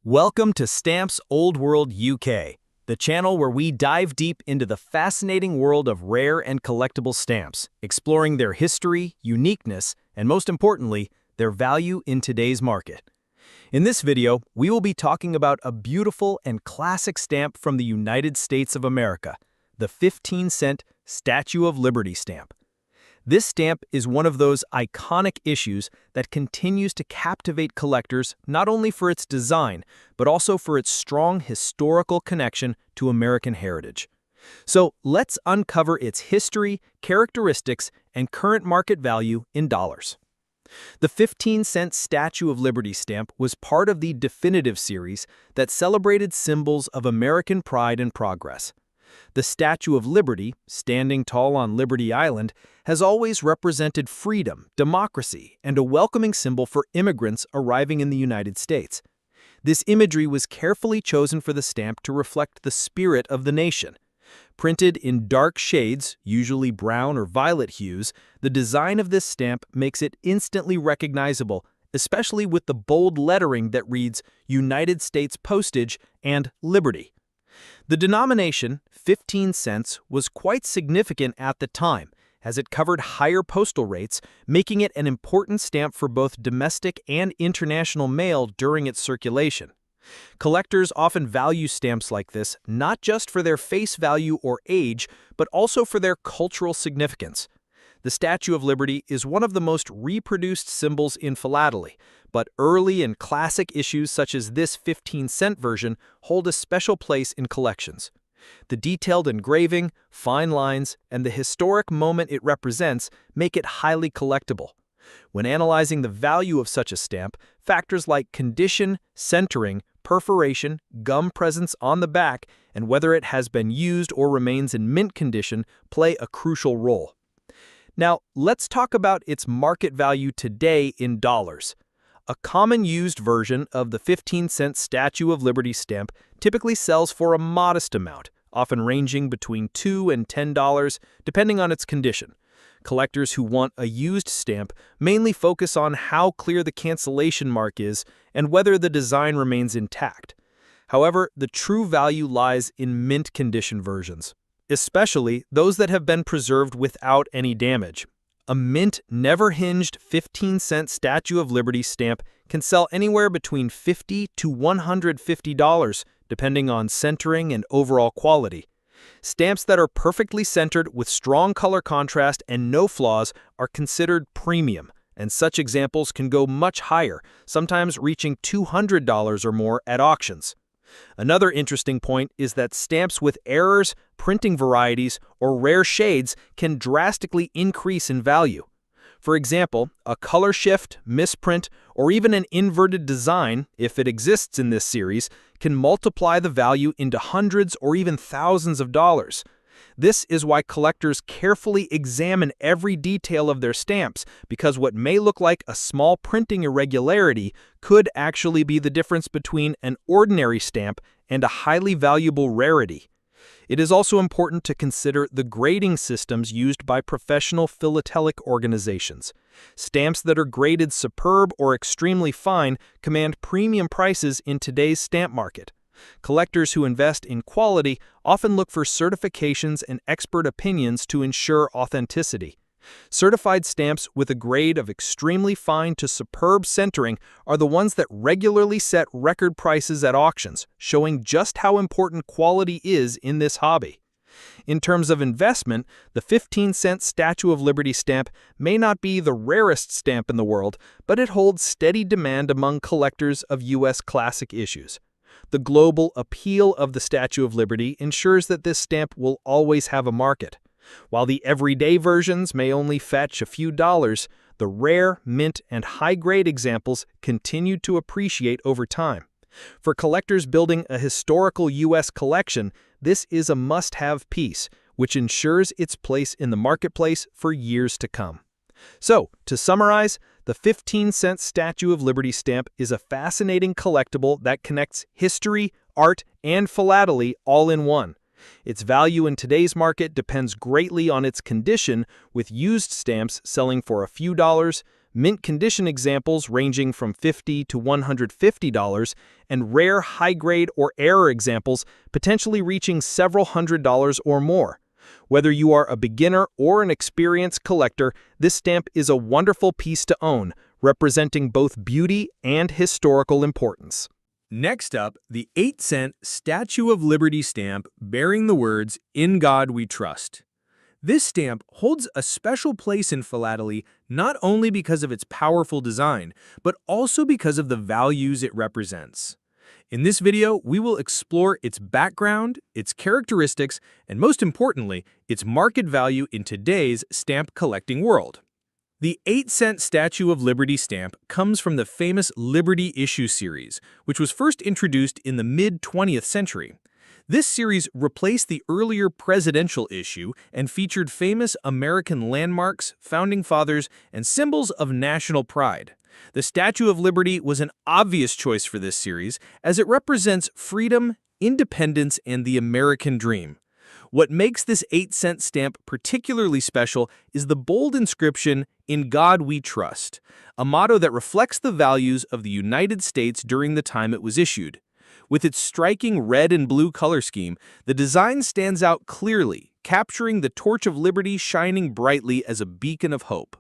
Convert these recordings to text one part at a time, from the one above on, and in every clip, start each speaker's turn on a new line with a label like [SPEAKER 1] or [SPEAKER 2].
[SPEAKER 1] Welcome to Stamps Old World UK, the channel where we dive deep into the fascinating world of rare and collectible stamps, exploring their history, uniqueness, and most importantly, their value in today's market. In this video, we will be talking about a beautiful and classic stamp from the United States of America, the 15-cent Statue of Liberty stamp. This stamp is one of those iconic issues that continues to captivate collectors not only for its design, but also for its strong historical connection to American heritage. So let's uncover its history, characteristics, and current market value in dollars. The 15-cent Statue of Liberty stamp was part of the Definitive series that celebrated symbols of American pride and progress. The Statue of Liberty, standing tall on Liberty Island, has always represented freedom, democracy, and a welcoming symbol for immigrants arriving in the United States. This imagery was carefully chosen for the stamp to reflect the spirit of the nation. Printed in dark shades, usually brown or violet hues, the design of this stamp makes it instantly recognizable, especially with the bold lettering that reads United States Postage and Liberty. The denomination, 15 cents, was quite significant at the time, as it covered higher postal rates, making it an important stamp for both domestic and international mail during its circulation. Collectors often value stamps like this not just for their face value or age, but also for their cultural significance. The Statue of Liberty is one of the most reproduced symbols in philately, but early and classic issues such as this 15-cent version hold a special place in collections. The detailed engraving, fine lines, and the historic moment it represents make it highly collectible. When analyzing the value of such a stamp, factors like condition, centering, perforation, gum presence on the back, and whether it has been used or remains in mint condition play a crucial role. Now, let's talk about its market value today in dollars. A common used version of the 15-cent Statue of Liberty stamp typically sells for a modest amount, often ranging between $2 and $10, depending on its condition. Collectors who want a used stamp mainly focus on how clear the cancellation mark is and whether the design remains intact. However, the true value lies in mint condition versions, especially those that have been preserved without any damage. A mint, never-hinged 15-cent Statue of Liberty stamp can sell anywhere between $50 to $150, depending on centering and overall quality. Stamps that are perfectly centered with strong color contrast and no flaws are considered premium, and such examples can go much higher, sometimes reaching $200 or more at auctions. Another interesting point is that stamps with errors, printing varieties, or rare shades can drastically increase in value. For example, a color shift, misprint, or even an inverted design, if it exists in this series, can multiply the value into hundreds or even thousands of dollars. This is why collectors carefully examine every detail of their stamps, because what may look like a small printing irregularity could actually be the difference between an ordinary stamp and a highly valuable rarity. It is also important to consider the grading systems used by professional philatelic organizations. Stamps that are graded superb or extremely fine command premium prices in today's stamp market. Collectors who invest in quality often look for certifications and expert opinions to ensure authenticity. Certified stamps with a grade of extremely fine to superb centering are the ones that regularly set record prices at auctions, showing just how important quality is in this hobby. In terms of investment, the 15-cent Statue of Liberty stamp may not be the rarest stamp in the world, but it holds steady demand among collectors of U.S. classic issues. The global appeal of the Statue of Liberty ensures that this stamp will always have a market. While the everyday versions may only fetch a few dollars, the rare, mint, and high-grade examples continue to appreciate over time. For collectors building a historical U.S. collection, this is a must-have piece, which ensures its place in the marketplace for years to come. So, to summarize, the 15-cent Statue of Liberty stamp is a fascinating collectible that connects history, art, and philately all in one. Its value in today's market depends greatly on its condition, with used stamps selling for a few dollars, mint condition examples ranging from $50 to $150, and rare high-grade or error examples potentially reaching several $100s or more. Whether you are a beginner or an experienced collector, this stamp is a wonderful piece to own, representing both beauty and historical importance.
[SPEAKER 2] Next up, the 8-cent Statue of Liberty stamp bearing the words, "In God We Trust." This stamp holds a special place in philately not only because of its powerful design, but also because of the values it represents. In this video, we will explore its background, its characteristics, and most importantly, its market value in today's stamp collecting world. The 8-cent Statue of Liberty stamp comes from the famous Liberty issue series, which was first introduced in the mid-20th century. This series replaced the earlier presidential issue and featured famous American landmarks, founding fathers, and symbols of national pride. The Statue of Liberty was an obvious choice for this series, as it represents freedom, independence, and the American dream. What makes this 8-cent stamp particularly special is the bold inscription, "In God We Trust," a motto that reflects the values of the United States during the time it was issued. With its striking red and blue color scheme, the design stands out clearly, capturing the torch of liberty shining brightly as a beacon of hope.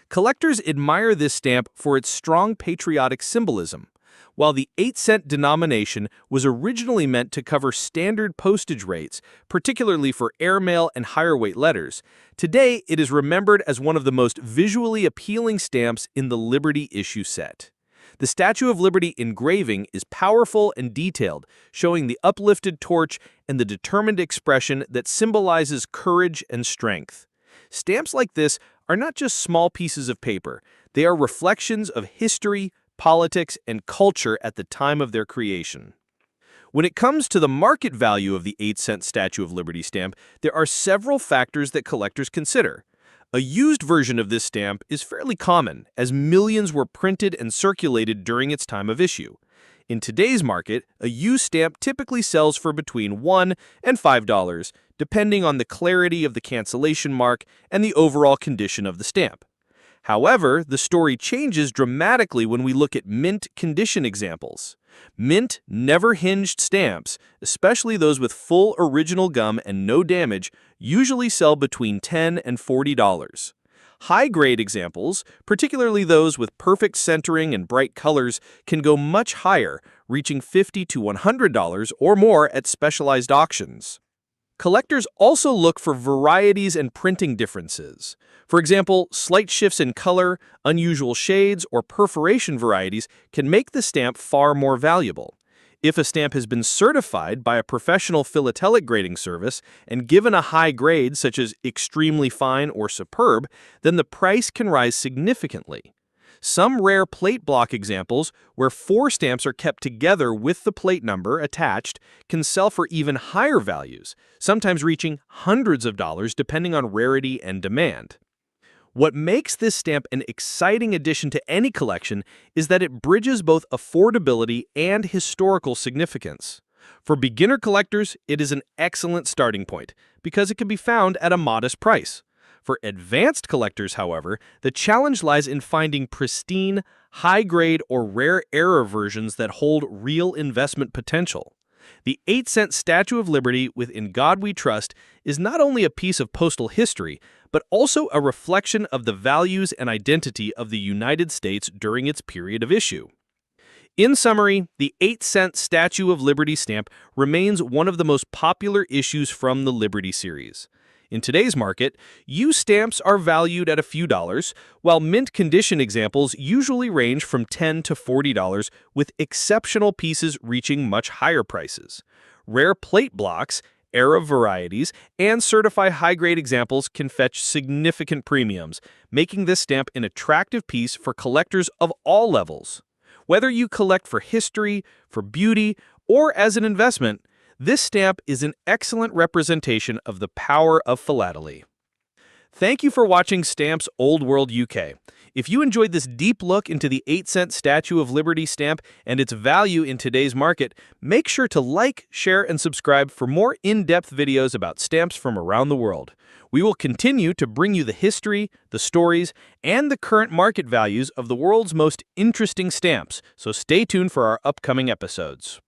[SPEAKER 2] Collectors admire this stamp for its strong patriotic symbolism. While the 8-cent denomination was originally meant to cover standard postage rates, particularly for airmail and higher-weight letters, today it is remembered as one of the most visually appealing stamps in the Liberty issue set. The Statue of Liberty engraving is powerful and detailed, showing the uplifted torch and the determined expression that symbolizes courage and strength. Stamps like this are not just small pieces of paper. They are reflections of history, politics, and culture at the time of their creation. When it comes to the market value of the 8-cent Statue of Liberty stamp, there are several factors that collectors consider. A used version of this stamp is fairly common, as millions were printed and circulated during its time of issue. In today's market, a used stamp typically sells for between $1 and $5, depending on the clarity of the cancellation mark and the overall condition of the stamp. However, the story changes dramatically when we look at mint condition examples. Mint, never-hinged stamps, especially those with full original gum and no damage, usually sell between $10 and $40. High-grade examples, particularly those with perfect centering and bright colors, can go much higher, reaching $50 to $100 or more at specialized auctions. Collectors also look for varieties and printing differences. For example, slight shifts in color, unusual shades, or perforation varieties can make the stamp far more valuable. If a stamp has been certified by a professional philatelic grading service and given a high grade such as extremely fine or superb, then the price can rise significantly. Some rare plate block examples, where 4 stamps are kept together with the plate number attached, can sell for even higher values, sometimes reaching hundreds of dollars depending on rarity and demand. What makes this stamp an exciting addition to any collection is that it bridges both affordability and historical significance. For beginner collectors, it is an excellent starting point because it can be found at a modest price. For advanced collectors, however, the challenge lies in finding pristine, high-grade, or rare error versions that hold real investment potential. The 8-cent Statue of Liberty with "In God We Trust" is not only a piece of postal history, but also a reflection of the values and identity of the United States during its period of issue. In summary, the 8-cent Statue of Liberty stamp remains one of the most popular issues from the Liberty series. In today's market, used stamps are valued at a few dollars, while mint condition examples usually range from $10 to $40, with exceptional pieces reaching much higher prices. Rare plate blocks, era varieties, and certified high-grade examples can fetch significant premiums, making this stamp an attractive piece for collectors of all levels. Whether you collect for history, for beauty, or as an investment, this stamp is an excellent representation of the power of philately. Thank you for watching Stamps Old World UK. If you enjoyed this deep look into the 8-cent Statue of Liberty stamp and its value in today's market, make sure to like, share, and subscribe for more in-depth videos about stamps from around the world. We will continue to bring you the history, the stories, and the current market values of the world's most interesting stamps, so stay tuned for our upcoming episodes.